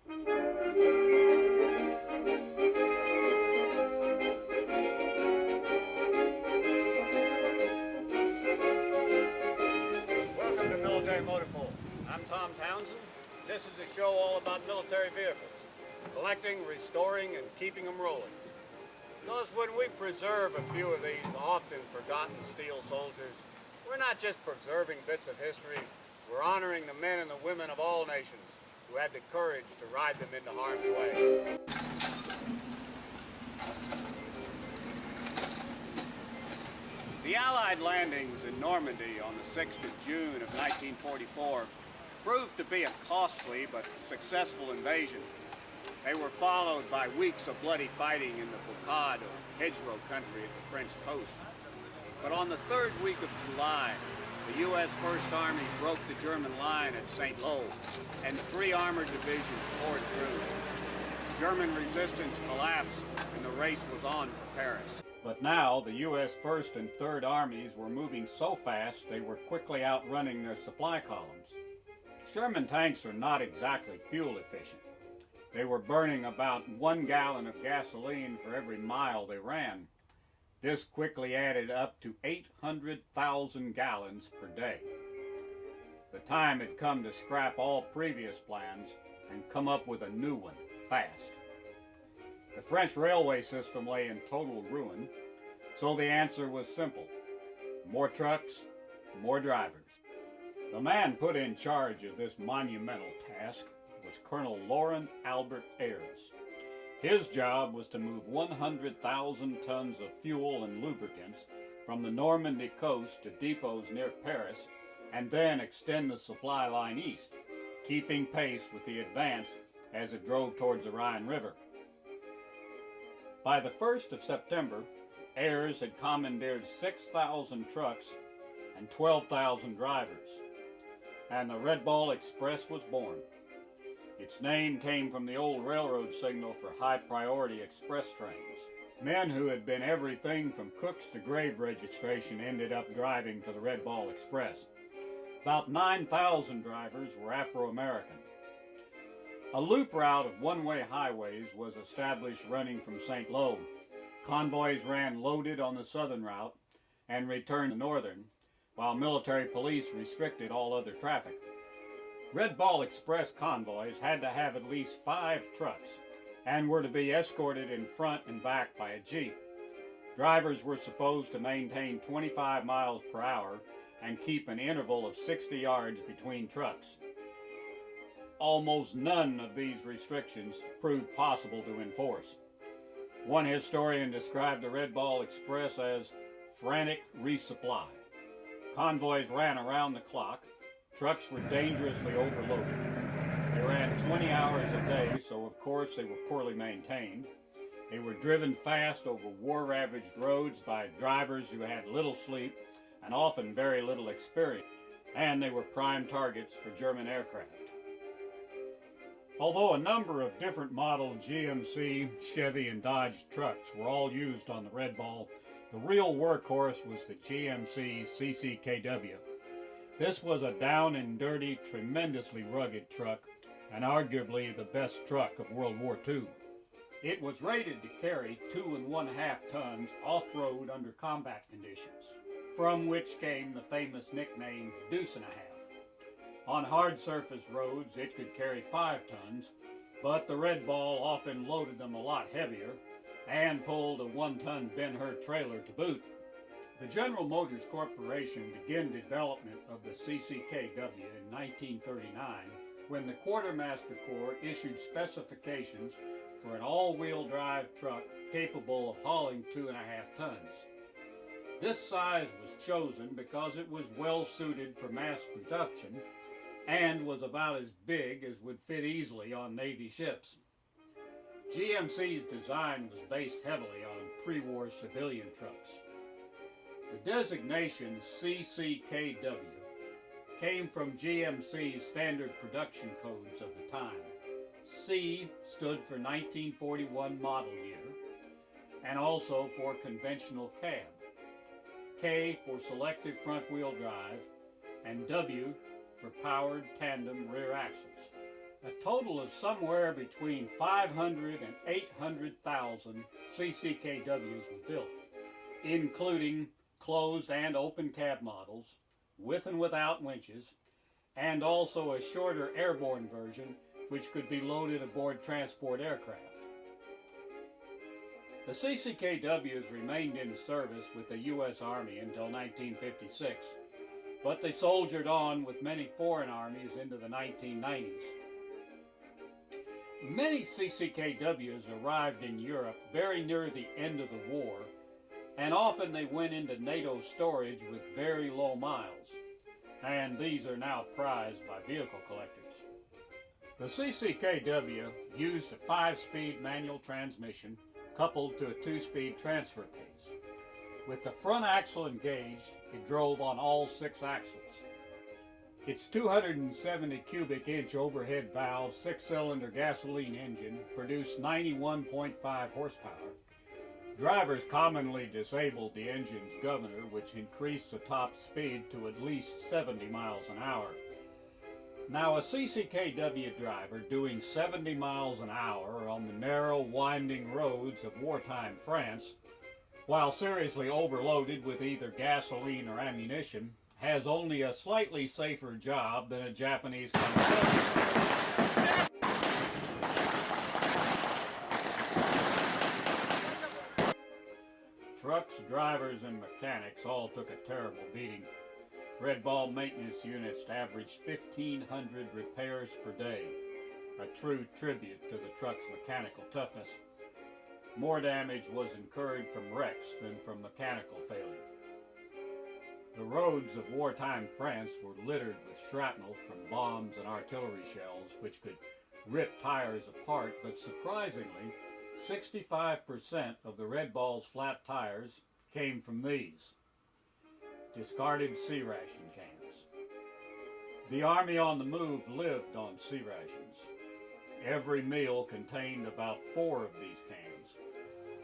Welcome to Military Motor Pool. I'm Tom Townsend. This is a show all about military vehicles, collecting, restoring, and keeping them rolling. Notice when we preserve a few of these often forgotten steel soldiers, we're not just preserving bits of history, we're honoring the men and the women of all nations who had the courage to ride them into harm's way. The Allied landings in Normandy on the 6th of June of 1944 proved to be a costly but successful invasion. They were followed by weeks of bloody fighting in the Bocade or hedgerow country at the French coast. But on the third week of July, the U.S. First Army broke the German line at St. Lo, and 3 armored divisions poured through. German resistance collapsed, and the race was on for Paris. But now, the U.S. First and Third Armies were moving so fast they were quickly outrunning their supply columns. Sherman tanks are not exactly fuel efficient. They were burning about 1 gallon of gasoline for every mile they ran. This quickly added up to 800,000 gallons per day. The time had come to scrap all previous plans and come up with a new one, fast. The French railway system lay in total ruin, so the answer was simple: more trucks, more drivers. The man put in charge of this monumental task was Colonel Laurent Albert Ayres. His job was to move 100,000 tons of fuel and lubricants from the Normandy coast to depots near Paris, and then extend the supply line east, keeping pace with the advance as it drove towards the Rhine River. By the 1st of September, Ayres had commandeered 6,000 trucks and 12,000 drivers, and the Red Ball Express was born. Its name came from the old railroad signal for high-priority express trains. Men who had been everything from cooks to grave registration ended up driving for the Red Ball Express. About 9,000 drivers were Afro-American. A loop route of one-way highways was established running from St. Lo. Convoys ran loaded on the southern route and returned to northern, while military police restricted all other traffic. Red Ball Express convoys had to have at least 5 trucks and were to be escorted in front and back by a jeep. Drivers were supposed to maintain 25 miles per hour and keep an interval of 60 yards between trucks. Almost none of these restrictions proved possible to enforce. One historian described the Red Ball Express as frantic resupply. Convoys ran around the clock. Trucks were dangerously overloaded. They ran 20 hours a day, so of course they were poorly maintained. They were driven fast over war-ravaged roads by drivers who had little sleep and often very little experience, and they were prime targets for German aircraft. Although a number of different model GMC, Chevy, and Dodge trucks were all used on the Red Ball, the real workhorse was the GMC CCKW. This was a down and dirty, tremendously rugged truck, and arguably the best truck of World War II. It was rated to carry 2½ tons off-road under combat conditions, from which came the famous nickname Deuce and a Half. On hard surface roads it could carry 5 tons, but the Red Ball often loaded them a lot heavier and pulled a 1-ton Ben-Hur trailer to boot. The General Motors Corporation began development of the CCKW in 1939 when the Quartermaster Corps issued specifications for an all-wheel drive truck capable of hauling 2½ tons. This size was chosen because it was well suited for mass production and was about as big as would fit easily on Navy ships. GMC's design was based heavily on pre-war civilian trucks. The designation CCKW came from GMC's standard production codes of the time. C stood for 1941 model year and also for conventional cab, K for selective front wheel drive, and W for powered tandem rear axles. A total of somewhere between 500 and 800,000 CCKWs were built, including closed and open cab models, with and without winches, and also a shorter airborne version which could be loaded aboard transport aircraft. The CCKWs remained in service with the U.S. Army until 1956, but they soldiered on with many foreign armies into the 1990s. Many CCKWs arrived in Europe very near the end of the war, and often they went into NATO storage with very low miles, and these are now prized by vehicle collectors. The CCKW used a 5-speed manual transmission coupled to a 2-speed transfer case. With the front axle engaged, it drove on all 6 axles. Its 270 cubic inch overhead valve 6-cylinder gasoline engine produced 91.5 horsepower. Drivers commonly disabled the engine's governor, which increased the top speed to at least 70 miles an hour. Now, a CCKW driver doing 70 miles an hour on the narrow, winding roads of wartime France, while seriously overloaded with either gasoline or ammunition, has only a slightly safer job than a Japanese kamikaze. Trucks, drivers, and mechanics all took a terrible beating. Red Ball maintenance units averaged 1,500 repairs per day, a true tribute to the truck's mechanical toughness. More damage was incurred from wrecks than from mechanical failure. The roads of wartime France were littered with shrapnel from bombs and artillery shells, which could rip tires apart, but surprisingly, 65% of the Red Ball's flat tires came from these discarded C ration cans. The Army on the move lived on C rations. Every meal contained about 4 of these cans.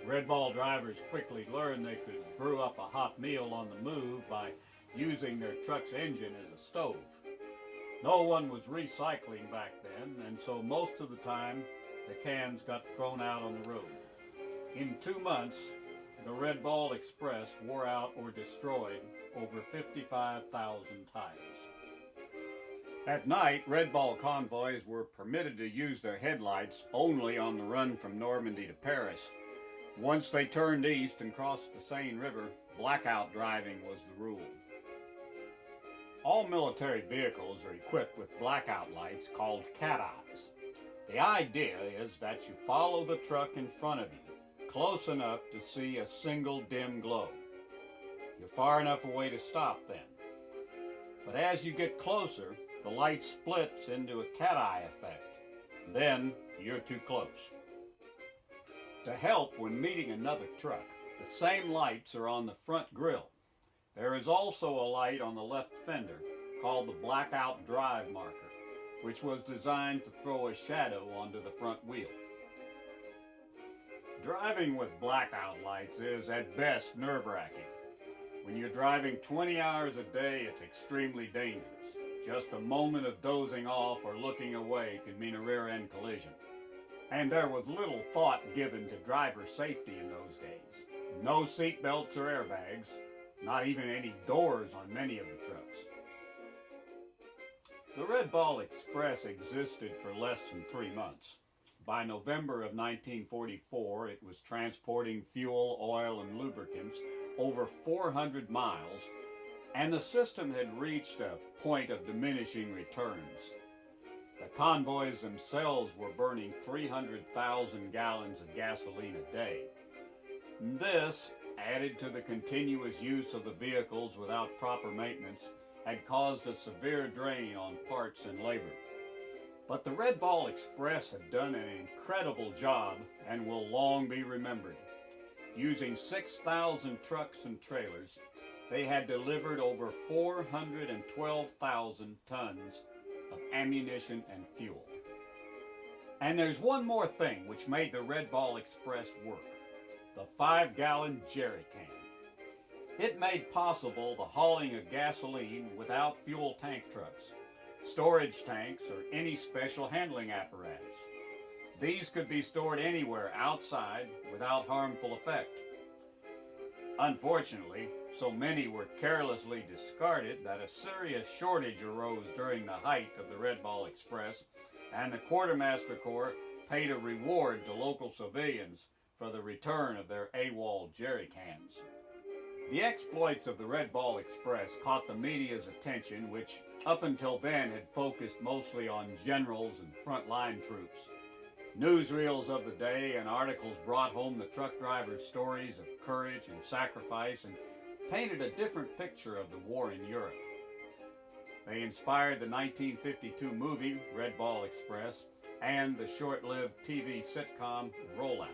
Red Ball drivers quickly learned they could brew up a hot meal on the move by using their truck's engine as a stove. No one was recycling back then, and so most of the time the cans got thrown out on the road. In 2 months, the Red Ball Express wore out or destroyed over 55,000 tires. At night, Red Ball convoys were permitted to use their headlights only on the run from Normandy to Paris. Once they turned east and crossed the Rhine River, blackout driving was the rule. All military vehicles are equipped with blackout lights called cat eyes. The idea is that you follow the truck in front of you, close enough to see a single dim glow. You're far enough away to stop then. But as you get closer, the light splits into a cat eye effect. Then you're too close. To help when meeting another truck, the same lights are on the front grille. There is also a light on the left fender called the blackout drive marker, which was designed to throw a shadow onto the front wheel. Driving with blackout lights is at best nerve-wracking. When you're driving 20 hours a day, it's extremely dangerous. Just a moment of dozing off or looking away can mean a rear-end collision. And there was little thought given to driver safety in those days. No seat belts or airbags, not even any doors on many of the trucks. The Red Ball Express existed for less than 3 months. By November of 1944, it was transporting fuel, oil, and lubricants over 400 miles, and the system had reached a point of diminishing returns. The convoys themselves were burning 300,000 gallons of gasoline a day. This, added to the continuous use of the vehicles without proper maintenance, had caused a severe drain on parts and labor. But the Red Ball Express had done an incredible job and will long be remembered. Using 6,000 trucks and trailers, they had delivered over 412,000 tons of ammunition and fuel. And there's one more thing which made the Red Ball Express work: the 5-gallon jerry can. It made possible the hauling of gasoline without fuel tank trucks, storage tanks, or any special handling apparatus. These could be stored anywhere outside without harmful effect. Unfortunately, so many were carelessly discarded that a serious shortage arose during the height of the Red Ball Express, and the Quartermaster Corps paid a reward to local civilians for the return of their AWOL jerry cans. The exploits of the Red Ball Express caught the media's attention, which up until then had focused mostly on generals and frontline troops. Newsreels of the day and articles brought home the truck drivers' stories of courage and sacrifice and painted a different picture of the war in Europe. They inspired the 1952 movie Red Ball Express and the short-lived TV sitcom Rollout.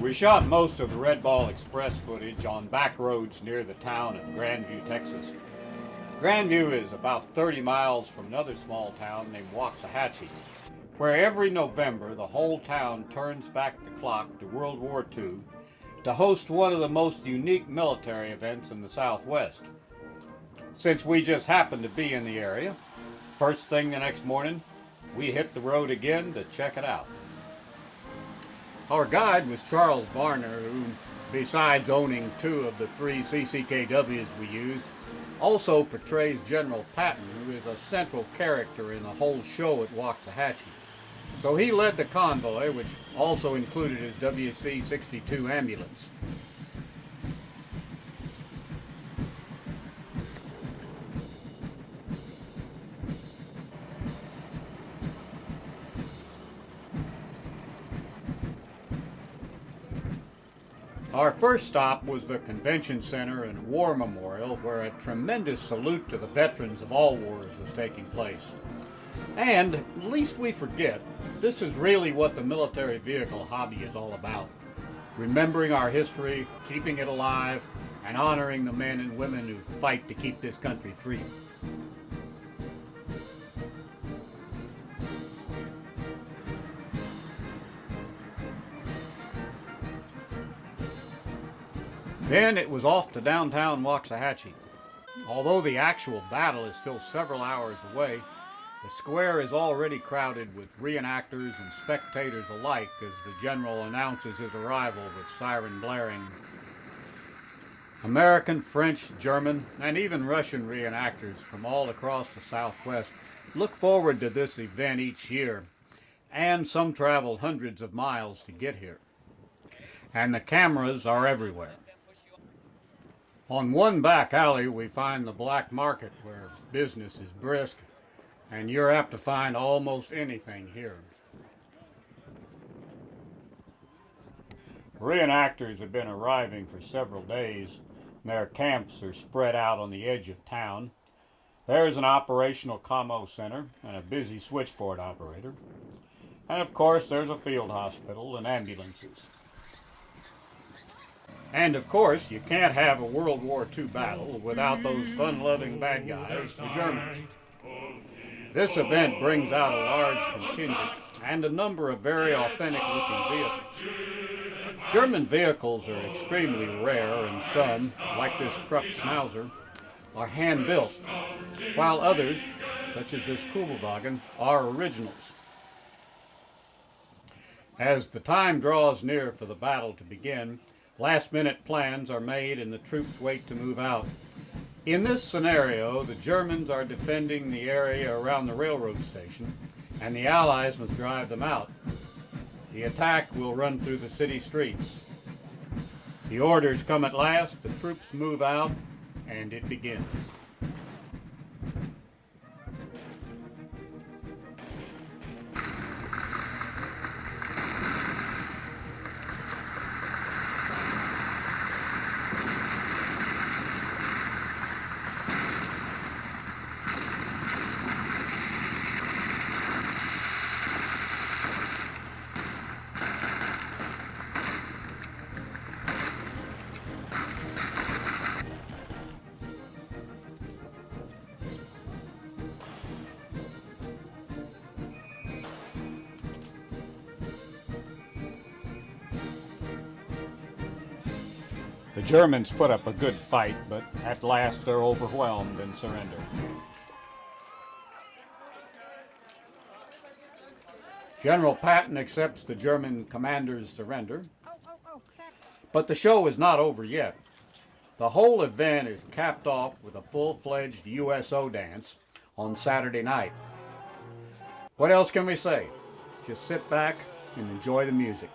We shot most of the Red Ball Express footage on back roads near the town of Grandview, Texas. Grandview is about 30 miles from another small town named Waxahachie, where every November the whole town turns back the clock to World War II to host one of the most unique military events in the Southwest. Since we just happened to be in the area, first thing the next morning, we hit the road again to check it out. Our guide was Charles Varner, who, besides owning 2 of the 3 CCKWs we used, also portrays General Patton, who is a central character in the whole show at Waxahachie. So he led the convoy, which also included his WC-62 ambulance. Our first stop was the Convention Center and War Memorial, where a tremendous salute to the veterans of all wars was taking place. And, lest we forget, this is really what the military vehicle hobby is all about. Remembering our history, keeping it alive, and honoring the men and women who fight to keep this country free. Then it was off to downtown Waxahachie. Although the actual battle is still several hours away, the square is already crowded with reenactors and spectators alike as the general announces his arrival with siren blaring. American, French, German, and even Russian reenactors from all across the Southwest look forward to this event each year, and some travel hundreds of miles to get here. And the cameras are everywhere. On one back alley, we find the black market, where business is brisk, and you're apt to find almost anything here. Reenactors have been arriving for several days. Their camps are spread out on the edge of town. There's an operational commo center and a busy switchboard operator. And of course, there's a field hospital and ambulances. And of course, you can't have a World War II battle without those fun-loving bad guys, the Germans. This event brings out a large contingent and a number of very authentic-looking vehicles. German vehicles are extremely rare, and some, like this Krupp Schnauzer, are hand-built, while others, such as this Kugelwagen, are originals. As the time draws near for the battle to begin, last-minute plans are made and the troops wait to move out. In this scenario, the Germans are defending the area around the railroad station, and the Allies must drive them out. The attack will run through the city streets. The orders come at last, the troops move out, and it begins. The Germans put up a good fight, but at last they're overwhelmed and surrender. General Patton accepts the German commander's surrender, but the show is not over yet. The whole event is capped off with a full-fledged USO dance on Saturday night. What else can we say? Just sit back and enjoy the music.